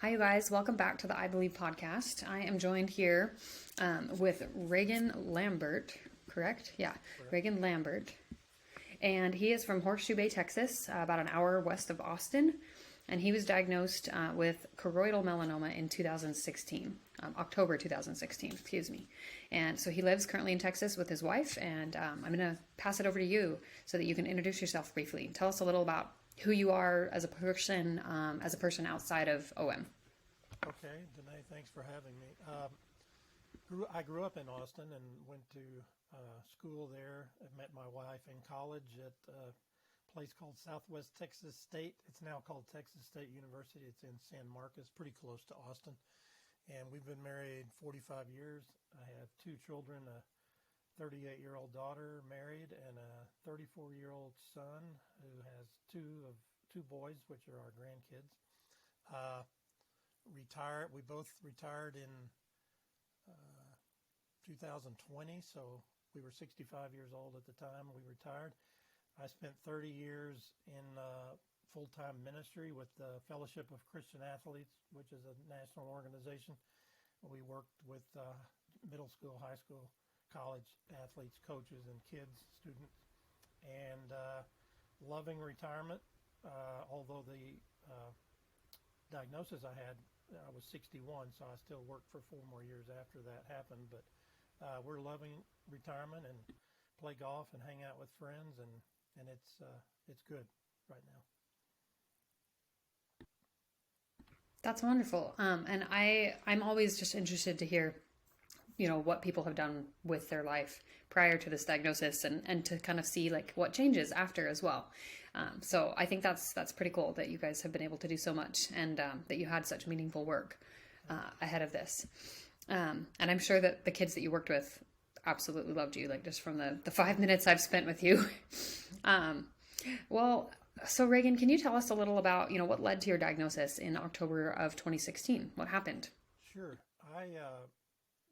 Hi, you guys. Welcome back to the I Believe podcast. I am joined here with Reagan Lambert, correct? Yeah, Correct. Reagan Lambert. And he is from Horseshoe Bay, Texas, about an hour west of Austin. And he was diagnosed with choroidal melanoma in 2016, October 2016, excuse me. And so he lives currently in Texas with his wife. And I'm going to pass it over to you so that you can introduce yourself briefly. Tell us a little about who you are as a person outside of OM. Okay, Danae, thanks for having me. I grew up in Austin and went to school there. I met my wife in college at a place called Southwest Texas State. It's now called Texas State University. It's in San Marcos, pretty close to Austin. And we've been married 45 years. I have two children, a 38-year-old daughter married and a 34-year-old son who has two boys, which are our grandkids. Retired. We both retired in 2020, so we were 65 years old at the time we retired. I spent 30 years in full-time ministry with the Fellowship of Christian Athletes, which is a national organization. We worked with middle school, high school, college athletes, coaches, and kids, students, and loving retirement, although the diagnosis I had, I was 61, so I still worked for 4 more years after that happened. But we're loving retirement and play golf and hang out with friends, and it's good right now. That's wonderful. And I'm always just interested to hear, what people have done with their life prior to this diagnosis and to kind of see like what changes after as well. So I think that's pretty cool that you guys have been able to do so much and that you had such meaningful work ahead of this. And I'm sure that the kids that you worked with absolutely loved you, like just from the 5 minutes I've spent with you. Well, so Reagan, can you tell us a little about, what led to your diagnosis in October of 2016? What happened? Sure. I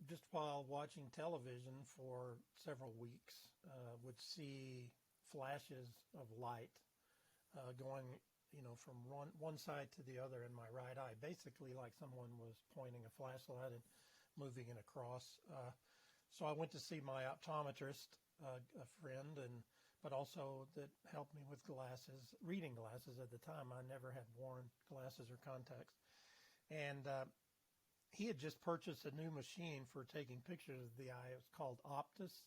just while watching television for several weeks would see flashes of light going, from one side to the other in my right eye, basically like someone was pointing a flashlight and moving it across. So I went to see my optometrist, a friend, but also that helped me with glasses, reading glasses at the time. I never had worn glasses or contacts. And he had just purchased a new machine for taking pictures of the eye. It was called Optus,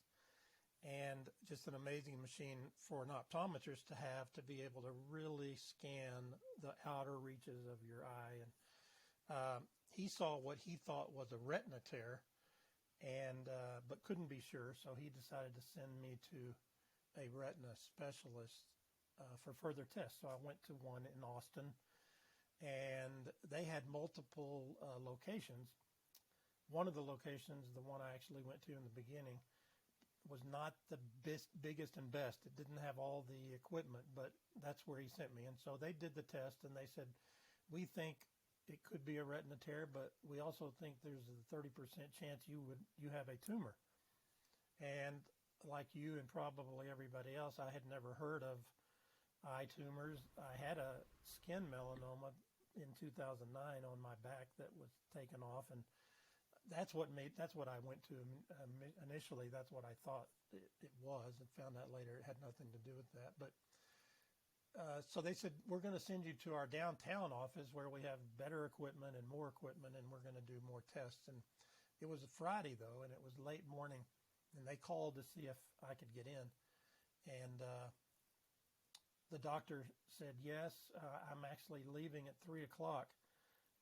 and just an amazing machine for an optometrist to have, to be able to really scan the outer reaches of your eye. And he saw what he thought was a retina tear, and but couldn't be sure, so he decided to send me to a retina specialist for further tests. So I went to one in Austin, and they had multiple locations. One of the locations, the one I actually went to in the beginning, was not the biggest and best. It didn't have all the equipment, but that's where he sent me. And so they did the test, and they said, we think it could be a retina tear, but we also think there's a 30% chance you have a tumor. And like you and probably everybody else, I had never heard of eye tumors. I had a skin melanoma in 2009 on my back that was taken off, and that's what I went to initially. That's what I thought it was, and found out later it had nothing to do with that. But so they said, we're going to send you to our downtown office where we have better equipment and more equipment, and we're going to do more tests. And it was a Friday, though, and it was late morning, and they called to see if I could get in. And the doctor said, yes, I'm actually leaving at 3 o'clock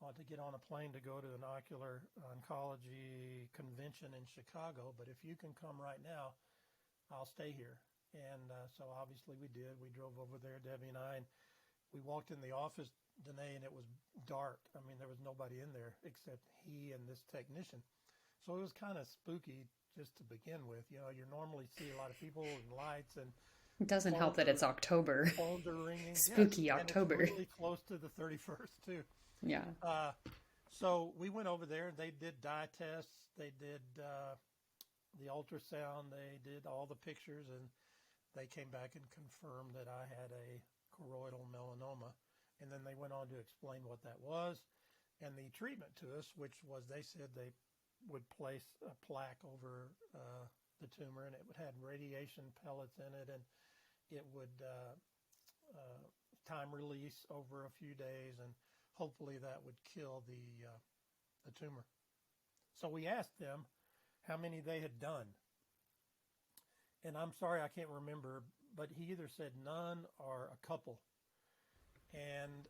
to get on a plane to go to an ocular oncology convention in Chicago. But if you can come right now, I'll stay here. And so obviously we did. We drove over there, Debbie and I, and we walked in the office, Danae, and it was dark. I mean, there was nobody in there except he and this technician. So it was kind of spooky just to begin with. You normally see a lot of people and lights, and It doesn't help that it's October. Phones are ringing. Spooky Yes, October. and it's really close to the 31st, too. Yeah. So we went over there. They did dye tests. They did the ultrasound. They did all the pictures, and they came back and confirmed that I had a choroidal melanoma. And then they went on to explain what that was. And the treatment to us, which was, they said they would place a plaque over the tumor, and it would have radiation pellets in it, and it would time release over a few days, and hopefully that would kill the tumor. So we asked them how many they had done. And I'm sorry, I can't remember, but he either said none or a couple. And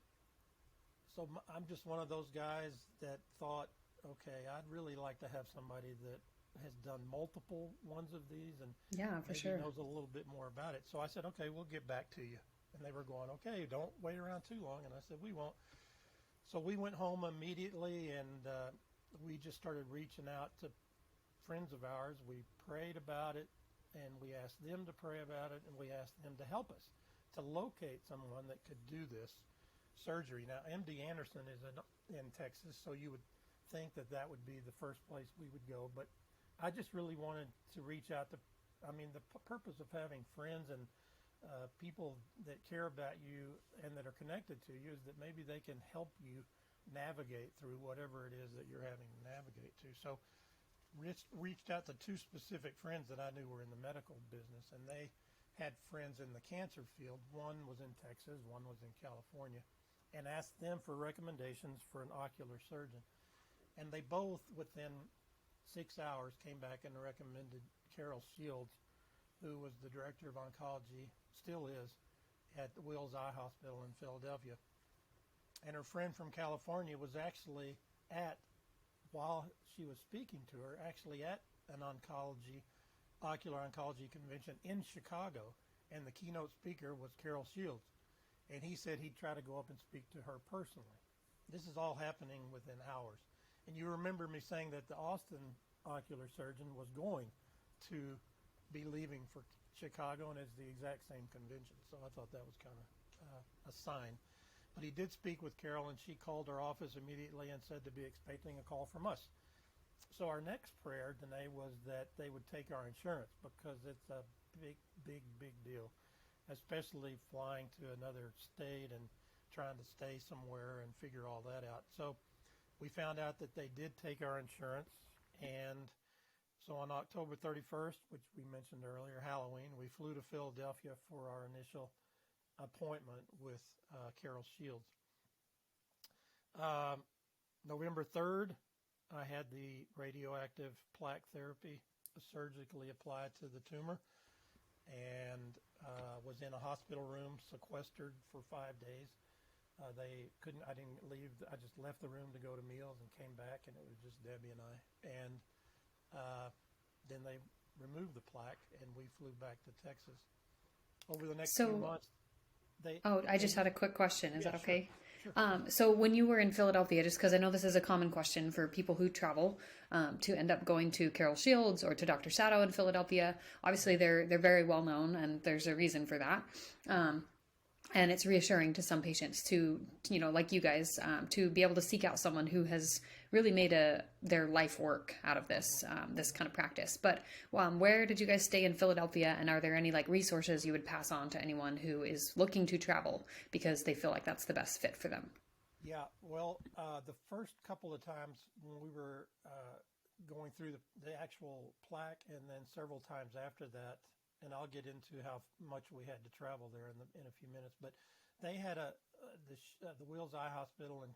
so I'm just one of those guys that thought, okay, I'd really like to have somebody that has done multiple ones of these and maybe knows a little bit more about it. So I said, okay, we'll get back to you. And they were going, okay, don't wait around too long. And I said, we won't. So we went home immediately, and we just started reaching out to friends of ours. We prayed about it, and we asked them to pray about it, and we asked them to help us to locate someone that could do this surgery. Now, MD Anderson is in Texas, so you would think that that would be the first place we would go. But I just really wanted to reach out to, the purpose of having friends and people that care about you and that are connected to you is that maybe they can help you navigate through whatever it is that you're having to navigate to. So reached out to two specific friends that I knew were in the medical business, and they had friends in the cancer field. One was in Texas, one was in California, and asked them for recommendations for an ocular surgeon. And they both, within 6 hours, came back and recommended Carol Shields, who was the director of oncology, still is, at the Wills Eye Hospital in Philadelphia. And her friend from California was actually while she was speaking to her, actually at an ocular oncology convention in Chicago, and the keynote speaker was Carol Shields. And he said he'd try to go up and speak to her personally. This is all happening within hours. And you remember me saying that the Austin ocular surgeon was going to be leaving for Chicago, and it's the exact same convention. So I thought that was kind of a sign. But he did speak with Carol, and she called our office immediately and said to be expecting a call from us. So our next prayer, Danae, was that they would take our insurance, because it's a big, big, big deal, especially flying to another state and trying to stay somewhere and figure all that out. So we found out that they did take our insurance, and so on October 31st, which we mentioned earlier, Halloween, we flew to Philadelphia for our initial appointment with Carol Shields. November 3rd, I had the radioactive plaque therapy surgically applied to the tumor, and was in a hospital room, sequestered for 5 days. I didn't leave. I just left the room to go to meals and came back, and it was just Debbie and I. And then they removed the plaque, and we flew back to Texas. Over the next few months, I just had a quick question. Is that okay? Sure. So when you were in Philadelphia, just because I know this is a common question for people who travel to end up going to Carol Shields or to Dr. Sato in Philadelphia, obviously they're very well known, and there's a reason for that. And it's reassuring to some patients to, like you guys, to be able to seek out someone who has really made their life work out of this kind of practice. But where did you guys stay in Philadelphia, and are there any resources you would pass on to anyone who is looking to travel because they feel like that's the best fit for them? Yeah, well, the first couple of times when we were going through the actual plaque, and then several times after that, and I'll get into how much we had to travel there in a few minutes. But they had the Wills Eye Hospital and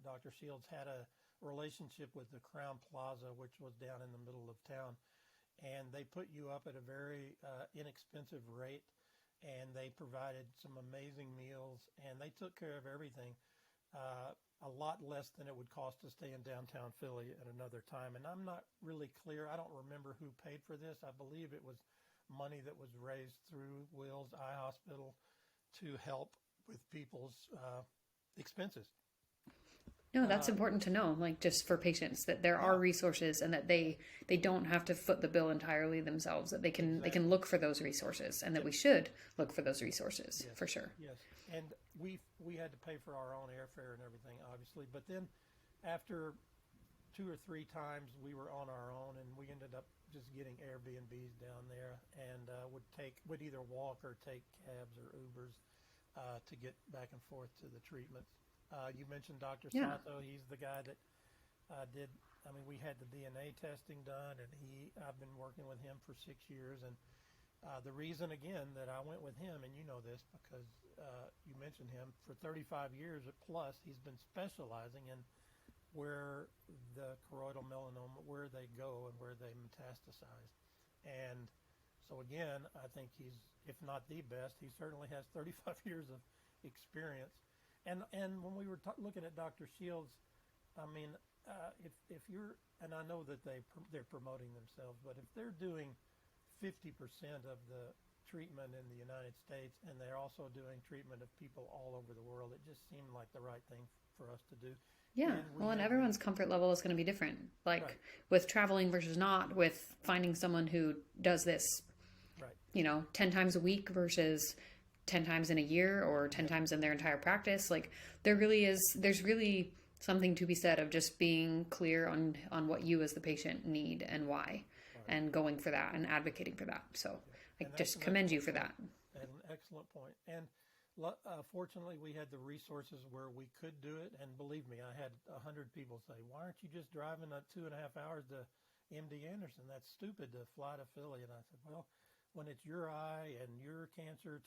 Dr. Shields had a relationship with the Crown Plaza, which was down in the middle of town, and they put you up at a very inexpensive rate, and they provided some amazing meals, and they took care of everything. A lot less than it would cost to stay in downtown Philly at another time. And I'm not really clear. I don't remember who paid for this. I believe it was money that was raised through Wills Eye Hospital to help with people's expenses. No, that's important to know, just for patients, that there are resources, and that they don't have to foot the bill entirely themselves, that they can look for those resources, and that we should look for those resources, for sure. Yes, and we had to pay for our own airfare and everything, obviously, but then after 2 or 3 times we were on our own, and we ended up just getting Airbnbs down there, and would either walk or take cabs or Ubers to get back and forth to the treatments. You mentioned Dr. Yeah. Sato. He's the guy that did. I mean, we had the DNA testing done, and I've been working with him for 6 years. And the reason, again, that I went with him, and you know this because you mentioned him, for 35 years plus, he's been specializing in where the choroidal melanoma, where they go and where they metastasize. And so again, I think he's, if not the best, he certainly has 35 years of experience. And when we were looking at Dr. Shields, I mean, if you're, and I know that they're promoting themselves, but if they're doing 50% of the treatment in the United States, and they're also doing treatment of people all over the world, it just seemed like the right thing for us to do. Yeah. And everyone's comfort level is going to be different. Like Right. with traveling versus not, with finding someone who does this, Right. 10 times a week versus 10 times in a year or 10 times in their entire practice. Like there's really something to be said of just being clear on what you as the patient need and why, and going for that and advocating for that. So I just commend you for that. An excellent point. And fortunately, we had the resources where we could do it. And believe me, I had 100 people say, "Why aren't you just driving 2.5 hours to MD Anderson? That's stupid to fly to Philly." And I said, "Well, when it's your eye and your cancer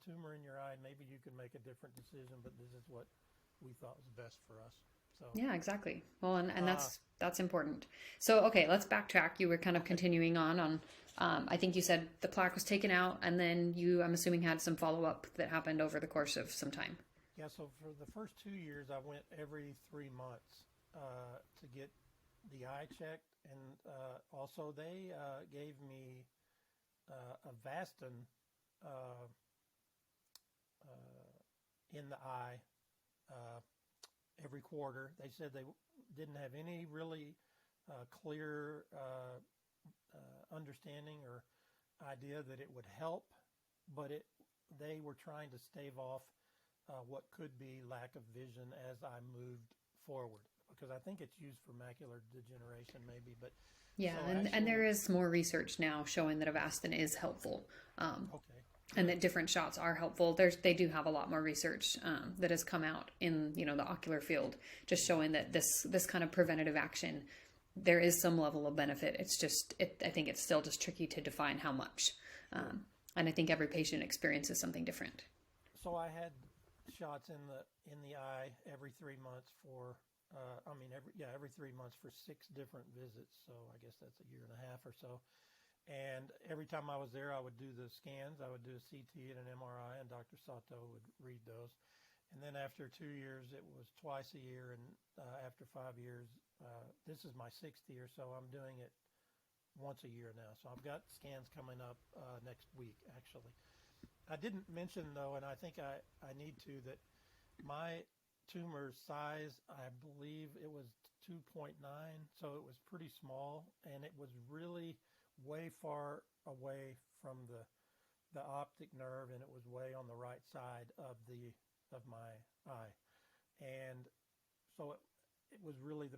tumor in your eye, maybe you can make a different decision. But this is what we thought was best for us." So Yeah, exactly. Well, and that's important. So, okay, let's backtrack. You were kind of continuing on. I think you said the plaque was taken out, and then I'm assuming, had some follow-up that happened over the course of some time. yeah, so for the first 2 years, I went every 3 months to get the eye checked, and also they gave me Avastin in the eye every quarter. They said they didn't have any really clear understanding or idea that it would help, but they were trying to stave off what could be lack of vision as I moved forward, because I think it's used for macular degeneration maybe. But Yeah, so and actually, there is more research now showing that Avastin is helpful. okay. And that different shots are helpful. They do have a lot more research that has come out in the ocular field, just showing that this kind of preventative action, there is some level of benefit. It's just I think it's still just tricky to define how much, and I think every patient experiences something different. So I had shots in the eye every 3 months for every 3 months for 6 different visits. So I guess that's a year and a half or so. And every time I was there, I would do the scans. I would do a CT and an MRI, and Dr. Sato would read those. And then after 2 years, it was twice a year. And after 5 years, this is my 6th year, so I'm doing it once a year now. So I've got scans coming up next week, actually. I didn't mention, though, and I think I need to, that my tumor size, I believe it was 2.9, so it was pretty small, and it was really way far away from the optic nerve, and it was way on the right side of my eye. And so it was really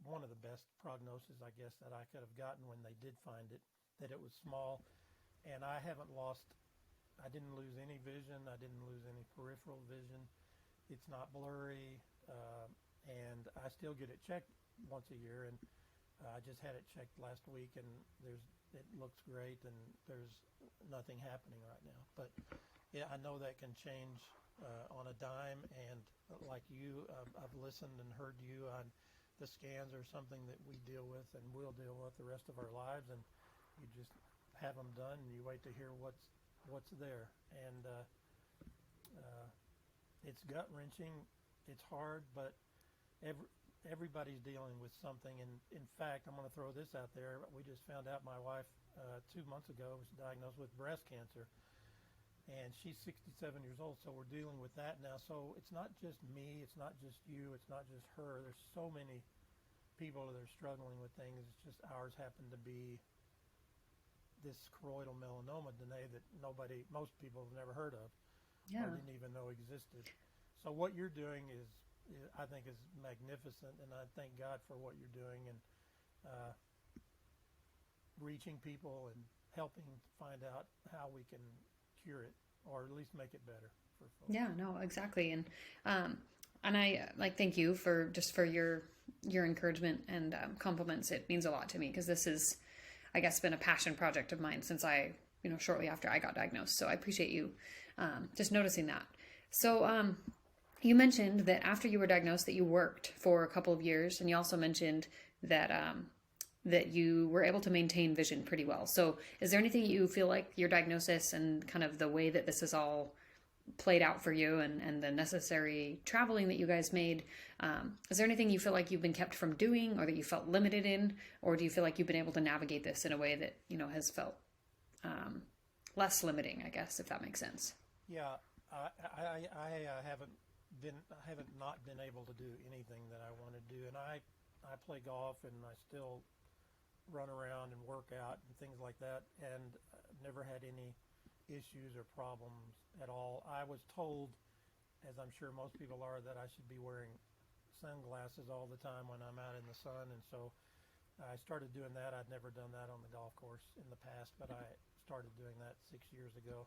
one of the best prognoses, I guess, that I could have gotten when they did find it, that it was small. And I didn't lose any vision. I didn't lose any peripheral vision. It's not blurry. And I still get it checked once a year. And I just had it checked last week, and it looks great, and there's nothing happening right now. But yeah, I know that can change on a dime. And like you, I've listened and heard you on the scans are something that we deal with and will deal with the rest of our lives. And you just have them done, and you wait to hear what's there. And it's gut wrenching. It's hard, but everybody's dealing with something. And in fact, I'm going to throw this out there. We just found out my wife 2 months ago was diagnosed with breast cancer, and she's 67 years old. So we're dealing with that now. So it's not just me. It's not just you. It's not just her. There's so many people that are struggling with things. It's just ours happened to be this choroidal melanoma, Danae, that most people have never heard of. Yeah. Or didn't even know existed. So what you're doing I think is magnificent, and I thank God for what you're doing, and reaching people and helping find out how we can cure it, or at least make it better. for folks. Yeah, no, exactly. And I like thank you for your encouragement and compliments. It means a lot to me because this is, I guess, been a passion project of mine since shortly after I got diagnosed. So I appreciate you just noticing that. So you mentioned that after you were diagnosed that you worked for a couple of years, and you also mentioned that that you were able to maintain vision pretty well. So is there anything you feel like your diagnosis and kind of the way that this is all played out for you and the necessary traveling that you guys made, is there anything you feel like you've been kept from doing or that you felt limited in, or do you feel like you've been able to navigate this in a way that, has felt less limiting, I guess, if that makes sense? Yeah, I haven't not been able to do anything that I want to do, and I play golf and I still run around and work out and things like that, and never had any issues or problems at all. I was told, as I'm sure most people are, that I should be wearing sunglasses all the time when I'm out in the sun, and so I started doing that. I'd never done that on the golf course in the past, but I started doing that 6 years ago.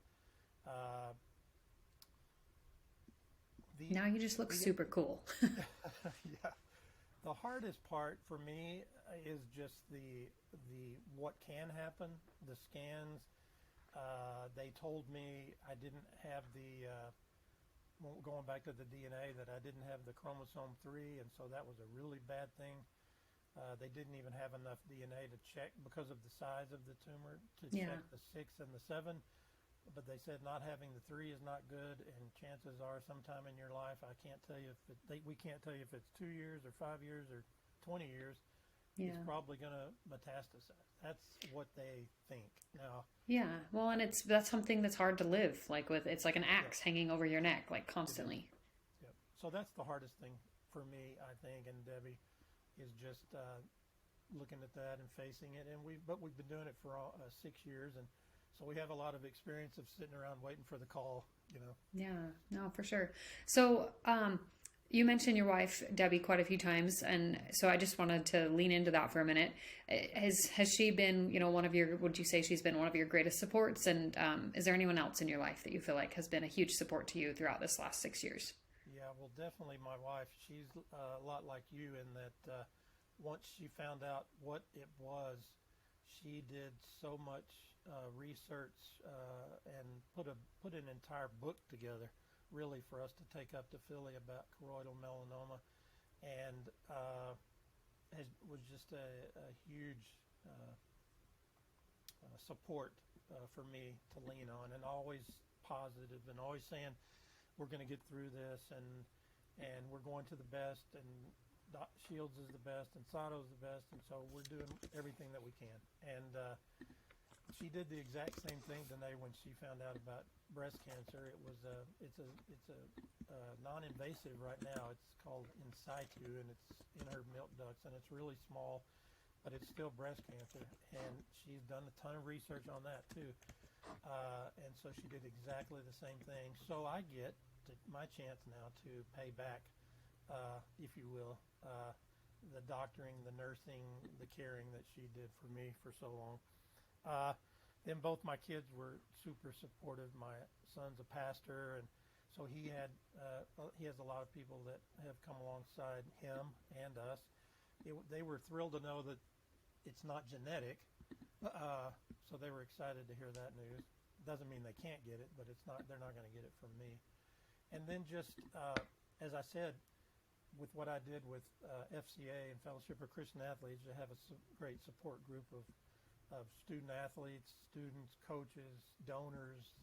Now you just look super cool. Yeah. The hardest part for me is just the what can happen, the scans. They told me I didn't have going back to the DNA, that I didn't have the chromosome 3, and so that was a really bad thing. They didn't even have enough DNA to check because of the size of the tumor to check the 6 and the 7. But they said not having the 3 is not good, and chances are sometime in your life, I can't tell you we can't tell you if it's 2 years or 5 years or 20 years. Yeah. It's probably going to metastasize. That's what they think now. Yeah, well, and that's something that's hard to live it's like an axe hanging over your neck, like constantly. Yep. So that's the hardest thing for me, I think, and Debbie, is just looking at that and facing it. And we've been doing it for 6 years, and so we have a lot of experience of sitting around waiting for the call, Yeah, no, for sure. So, you mentioned your wife, Debbie, quite a few times, and so I just wanted to lean into that for a minute. Has she been, would you say she's been one of your greatest supports? And is there anyone else in your life that you feel like has been a huge support to you throughout this last 6 years? Yeah, well, definitely my wife. She's a lot like you in that once she found out what it was, she did so much research and put an entire book together, really, for us to take up to Philly about choroidal melanoma, and was just a huge support for me to lean on, and always positive, and always saying we're going to get through this, and we're going to the best, and Shields is the best, and Sato's the best, and so we're doing everything that we can. And she did the exact same thing, Danae, when she found out about breast cancer. It's a non-invasive right now. It's called in situ, and it's in her milk ducts, and it's really small, but it's still breast cancer. And she's done a ton of research on that too. And so she did exactly the same thing. So I get my chance now to pay back, if you will, the doctoring, the nursing, the caring that she did for me for so long. Then both my kids were super supportive. My son's a pastor, and so he has a lot of people that have come alongside him and us. They were thrilled to know that it's not genetic, so they were excited to hear that news. Doesn't mean they can't get it, but they're not going to get it from me. And then just as I said, with what I did with FCA and Fellowship of Christian Athletes, to have a great support group of student athletes, students, coaches, donors.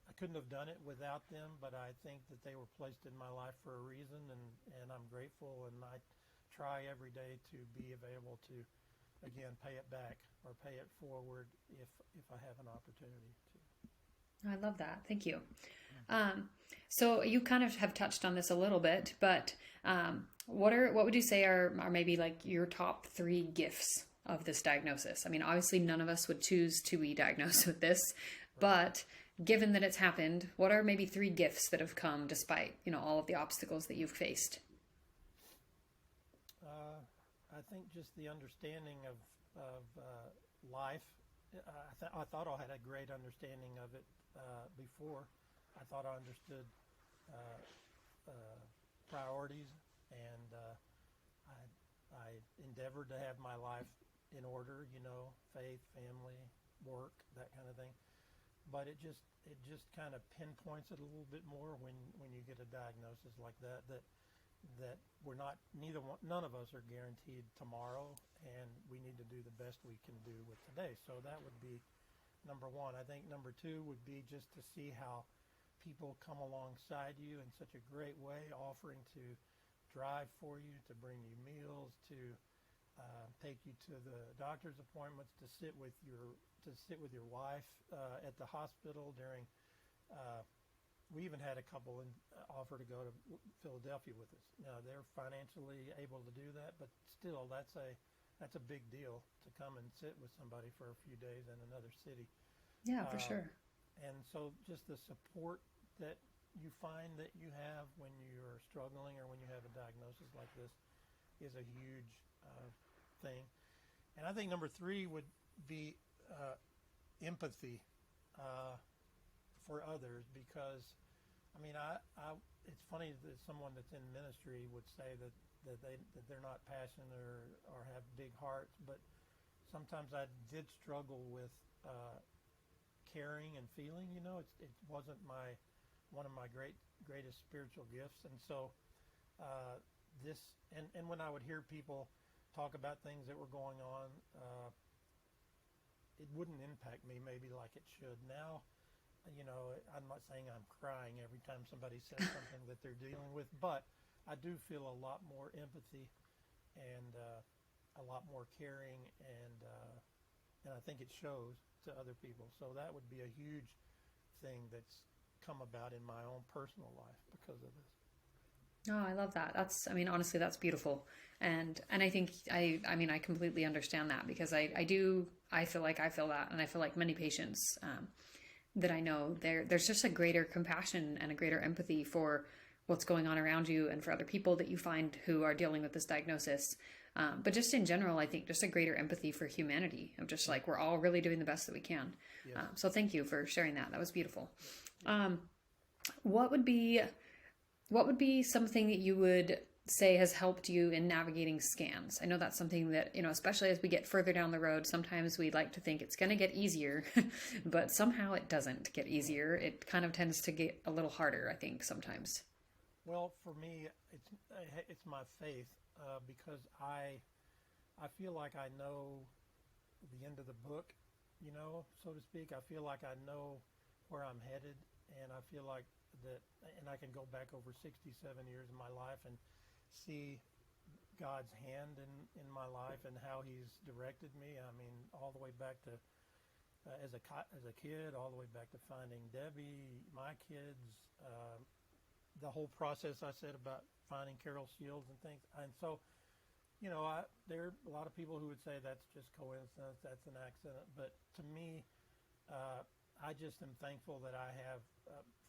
I couldn't have done it without them, but I think that they were placed in my life for a reason, and I'm grateful, and I try every day to be available to, again, pay it back or pay it forward if I have an opportunity to. I love that. Thank you. So you kind of have touched on this a little bit, but what would you say are maybe like your top 3 gifts of this diagnosis? I mean, obviously none of us would choose to be diagnosed with this, but given that it's happened, what are maybe 3 gifts that have come despite, all of the obstacles that you've faced? I think just the understanding of life I thought I had a great understanding of it before. I thought I understood uh, priorities, and I endeavored to have my life in order. Faith, family, work, that kind of thing. But it just kind of pinpoints it a little bit more when you get a diagnosis like that we're not none of us are guaranteed tomorrow, and we need to do the best we can do with today. So that would be number one. I think number two would be just to see how people come alongside you in such a great way, offering to drive for you, to bring you meals, to take you to the doctor's appointments, to sit with your wife at the hospital during. We even had a couple offer to go to Philadelphia with us. Now they're financially able to do that, but still, that's a big deal to come and sit with somebody for a few days in another city. Yeah, for sure. And so, just the support that you find that you have when you're struggling or when you have a diagnosis like this is a huge thing. And I think number three would be empathy for others, because I mean, it's funny that someone that's in ministry would say that they're not passionate or have big hearts, but sometimes I did struggle with caring and feeling. It wasn't one of my greatest spiritual gifts, and so this and when I would hear people talk about things that were going on, it wouldn't impact me maybe like it should. Now, I'm not saying I'm crying every time somebody says something that they're dealing with, but I do feel a lot more empathy and a lot more caring, and I think it shows to other people. So that would be a huge thing that's come about in my own personal life because of this. Oh, I love that. Honestly, that's beautiful. And I think I completely understand that, because I feel like I feel that, and I feel like many patients that I know, there's just a greater compassion and a greater empathy for what's going on around you and for other people that you find who are dealing with this diagnosis. But just in general, I think just a greater empathy for humanity of just like, we're all really doing the best that we can. Yes. So thank you for sharing that. That was beautiful. What would be something that you would say has helped you in navigating scans? I know that's something that, especially as we get further down the road, sometimes we like to think it's going to get easier, but somehow it doesn't get easier. It kind of tends to get a little harder, I think, sometimes. Well, for me, it's my faith, because I feel like I know the end of the book, so to speak. I feel like I know where I'm headed, and I feel like that, and I can go back over 67 years of my life and see God's hand in my life and how He's directed me. I mean, all the way back to as a kid, all the way back to finding Debbie, my kids, the whole process I said about finding Carol Shields and things. And so, there are a lot of people who would say that's just coincidence, that's an accident. But to me, I just am thankful that I have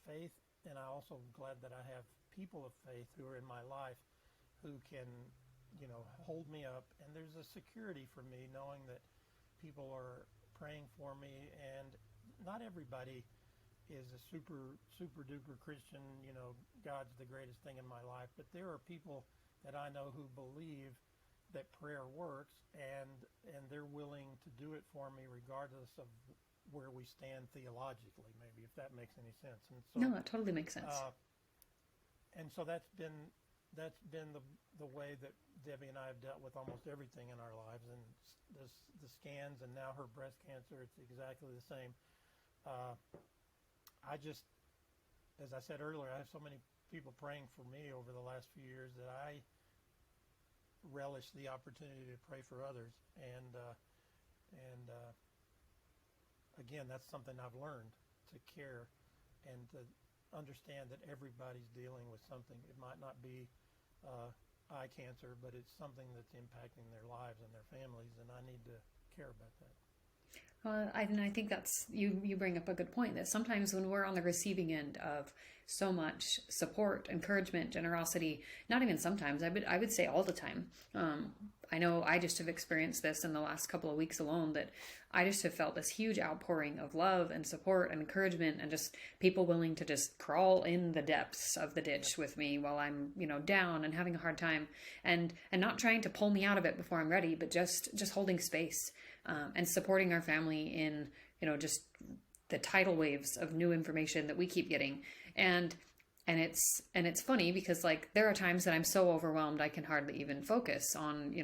faith, and I also am glad that I have people of faith who are in my life who can, hold me up. And there's a security for me knowing that people are praying for me, and not everybody is a super duper Christian, God's the greatest thing in my life, but there are people that I know who believe that prayer works, and they're willing to do it for me regardless of where we stand theologically, maybe, if that makes any sense. And so, no, that totally makes sense. And so that's been the way that Debbie and I have dealt with almost everything in our lives, and the scans, and now her breast cancer, it's exactly the same. As I said earlier, I have so many people praying for me over the last few years that I relish the opportunity to pray for others. And again, that's something I've learned, to care and to understand that everybody's dealing with something. It might not be eye cancer, but it's something that's impacting their lives and their families, and I need to care about that. And I think that's you bring up a good point that sometimes when we're on the receiving end of so much support, encouragement, generosity, not even sometimes, I would say all the time. I know I just have experienced this in the last couple of weeks alone, that I just have felt this huge outpouring of love and support and encouragement, and just people willing to just crawl in the depths of the ditch with me while I'm, down and having a hard time, and not trying to pull me out of it before I'm ready, but just holding space, and supporting our family in, just the tidal waves of new information that we keep getting. And it's funny because, like, there are times that I'm so overwhelmed I can hardly even focus on,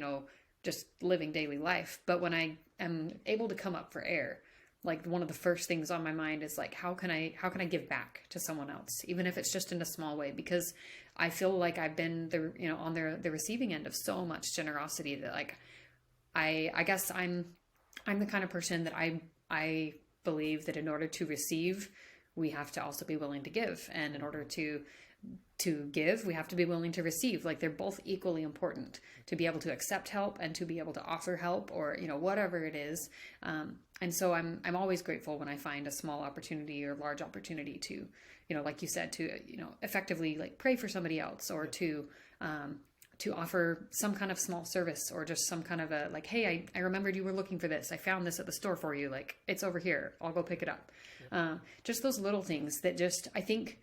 just living daily life. But when I am able to come up for air, like, one of the first things on my mind is like, how can I give back to someone else, even if it's just in a small way, because I feel like I've been on the receiving end of so much generosity that, like, I guess I'm the kind of person that I believe that in order to receive, we have to also be willing to give. And in order to give, we have to be willing to receive. Like, they're both equally important, to be able to accept help and to be able to offer help, or, whatever it is. And so I'm always grateful when I find a small opportunity or large opportunity to, like you said, to, effectively, like, pray for somebody else, or to offer some kind of small service, or just some kind of a, like, hey, I remembered you were looking for this. I found this at the store for you. Like, it's over here. I'll go pick it up. Just those little things that just, I think,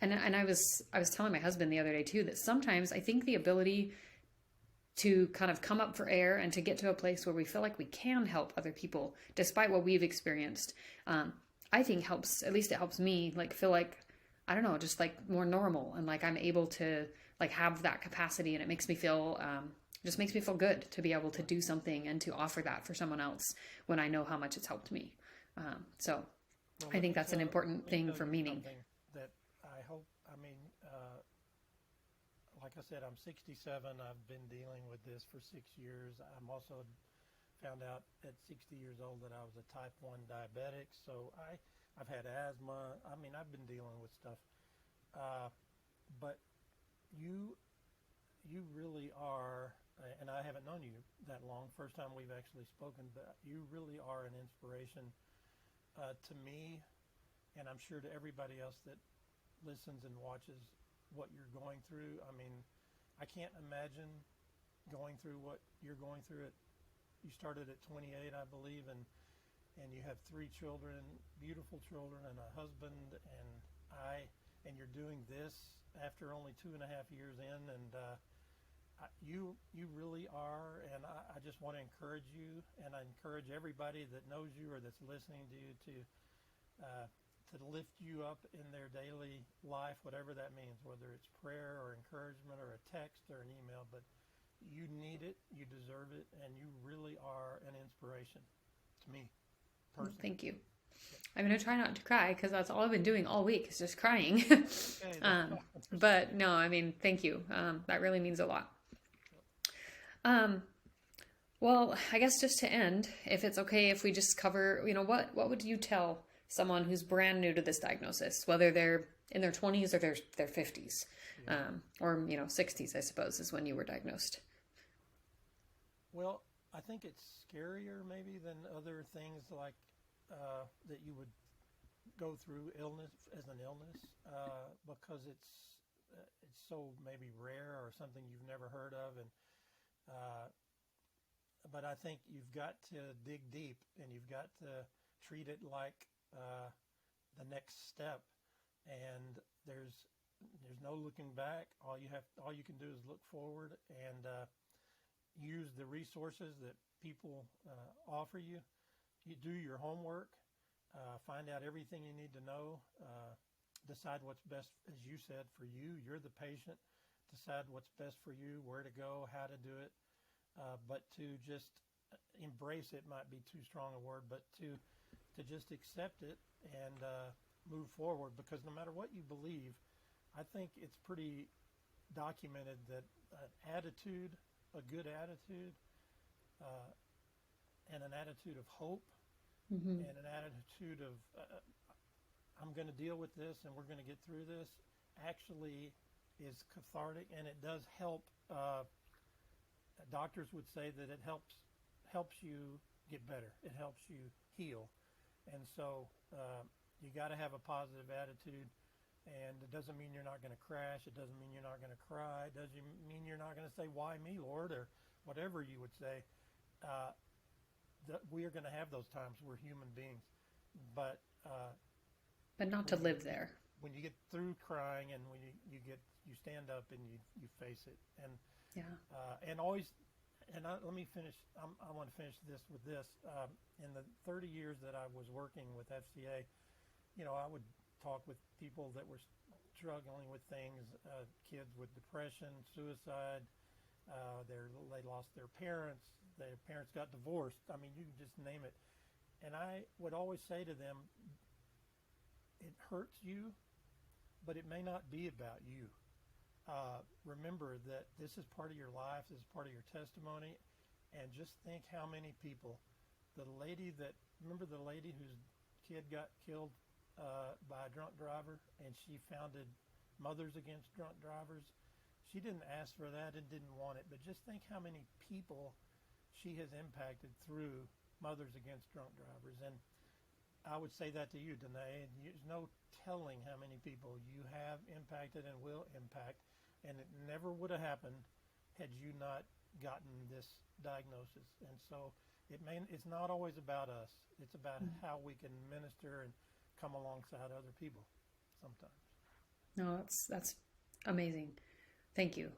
and I was telling my husband the other day too, that sometimes I think the ability to kind of come up for air and to get to a place where we feel like we can help other people despite what we've experienced, I think helps, at least it helps me, like, feel like, I don't know, just like more normal, and like I'm able to, like, have that capacity, and it makes me feel, just makes me feel good to be able to do something and to offer that for someone else when I know how much it's helped me. So Well, I think that's an important thing for meaning. That I hope, like I said, I'm 67. I've been dealing with this for 6 years. I'm also found out at 60 years old that I was a type 1 diabetic. So I've had asthma. I've been dealing with stuff. But you really are, and I haven't known you that long, first time we've actually spoken, but you really are an inspiration to me, and I'm sure to everybody else that listens and watches what you're going through. I can't imagine going through what you're going through. You started at 28, I believe, and you have 3 children, beautiful children, and a husband, and you're doing this after only 2.5 years in, and you really are, and I just want to encourage you, and I encourage everybody that knows you or that's listening to you to lift you up in their daily life, whatever that means, whether it's prayer or encouragement or a text or an email. But you need it, you deserve it, and you really are an inspiration to me personally. Thank you. I'm going to try not to cry, because that's all I've been doing all week, is just crying. Okay, But no, thank you. That really means a lot. Well, I guess just to end, if it's okay if we just cover, what would you tell someone who's brand new to this diagnosis, whether they're in their 20s or their 50s, or 60s, I suppose, is when you were diagnosed? Well, I think it's scarier maybe than other things like that you would go through illness as an illness, because it's so maybe rare or something you've never heard of, and but I think you've got to dig deep, and you've got to treat it like the next step, and there's no looking back. All you can do is look forward and use the resources that people offer you. You do your homework, find out everything you need to know, decide what's best, as you said, for you. You're the patient. Decide what's best for you, where to go, how to do it, but to just embrace it might be too strong a word, but to just accept it and move forward, because no matter what you believe, I think it's pretty documented that an attitude, a good attitude, and an attitude of hope, and an attitude of I'm going to deal with this and we're going to get through this, actually is cathartic, and it does help. Doctors would say that it helps you get better. It helps you heal. And so you got to have a positive attitude. And it doesn't mean you're not going to crash. It doesn't mean you're not going to cry. It doesn't mean you're not going to say, "Why me, Lord?" or whatever you would say. We are going to have those times. We're human beings. But not to live there. When you get through crying and when you stand up and you face it. And and always, let me finish. I want to finish this with this. In the 30 years that I was working with FCA, I would talk with people that were struggling with things, kids with depression, suicide, they lost their parents got divorced. I mean, you can just name it. And I would always say to them, it hurts you, but it may not be about you. Remember that this is part of your life, this is part of your testimony, and just think how many people, remember the lady whose kid got killed by a drunk driver, and she founded Mothers Against Drunk Drivers. She didn't ask for that and didn't want it, but just think how many people she has impacted through Mothers Against Drunk Drivers. And I would say that to you, Danae, and there's no telling how many people you have impacted and will impact, and it never would have happened had you not gotten this diagnosis. And so it's not always about us. It's about how we can minister and come alongside other people sometimes. No, that's amazing. Thank you.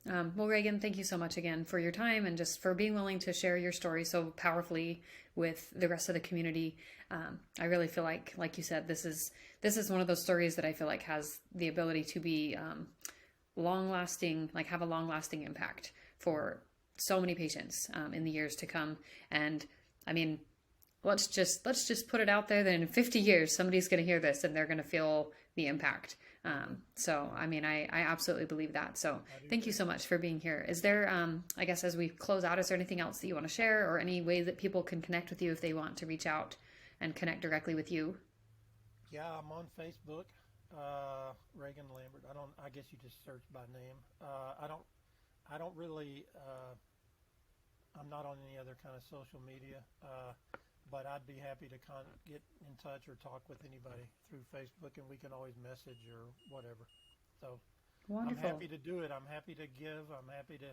Well, Reagan, thank you so much again for your time and just for being willing to share your story so powerfully with the rest of the community. I really feel like you said, this is one of those stories that I feel like has the ability to be long-lasting, like have a long-lasting impact for so many patients in the years to come. And I mean, let's just put it out there that in 50 years, somebody's going to hear this and they're going to feel the impact. So, I mean, I absolutely believe that. So thank you so much for being here. Is there, I guess, as we close out, is there anything else that you want to share or any way that people can connect with you if they want to reach out and connect directly with you? Yeah, I'm on Facebook, Reagan Lambert. I guess you just search by name. I don't really, I'm not on any other kind of social media, but I'd be happy to get in touch or talk with anybody through Facebook, and we can always message or whatever. So wonderful. I'm happy to do it. I'm happy to give. I'm happy to.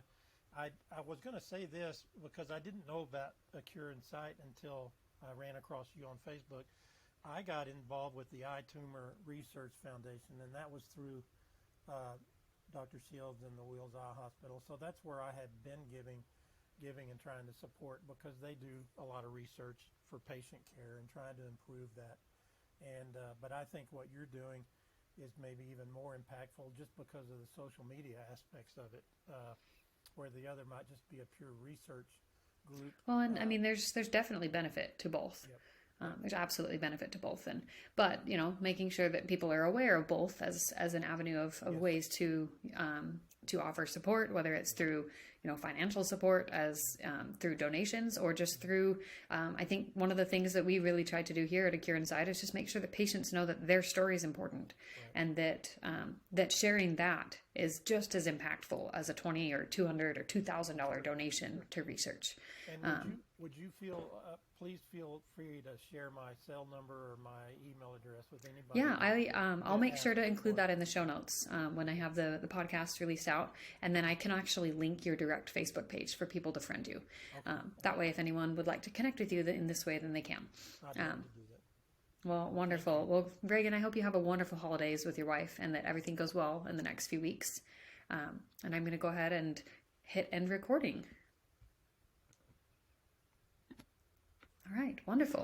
I was going to say this because I didn't know about A Cure in Sight until I ran across you on Facebook. I got involved with the Eye Tumor Research Foundation, and that was through Dr. Shields and the Wheels Eye Hospital. So that's where I had been giving and trying to support, because they do a lot of research for patient care and trying to improve that. And but I think what you're doing is maybe even more impactful just because of the social media aspects of it, where the other might just be a pure research group. Well, and I mean, there's definitely benefit to both. Yep. There's absolutely benefit to both, but making sure that people are aware of both as an avenue of yes. ways to offer support, whether it's through financial support, as through donations, or just through I think one of the things that we really try to do here at A Cure in Sight is just make sure that patients know that their story is important, right. and that sharing that is just as impactful as a $20 or $200 or $2,000 donation to research. And would you feel please feel free to share my cell number or my email address with anybody? Yeah, I'll make sure to include that in the show notes when I have the podcast released out, and then I can actually link your direct Facebook page for people to friend you. Okay. That way, if anyone would like to connect with you in this way, then they can. I'd love to do that. Well, wonderful. Well, Reagan, I hope you have a wonderful holidays with your wife and that everything goes well in the next few weeks. And I'm going to go ahead and hit end recording. All right, wonderful.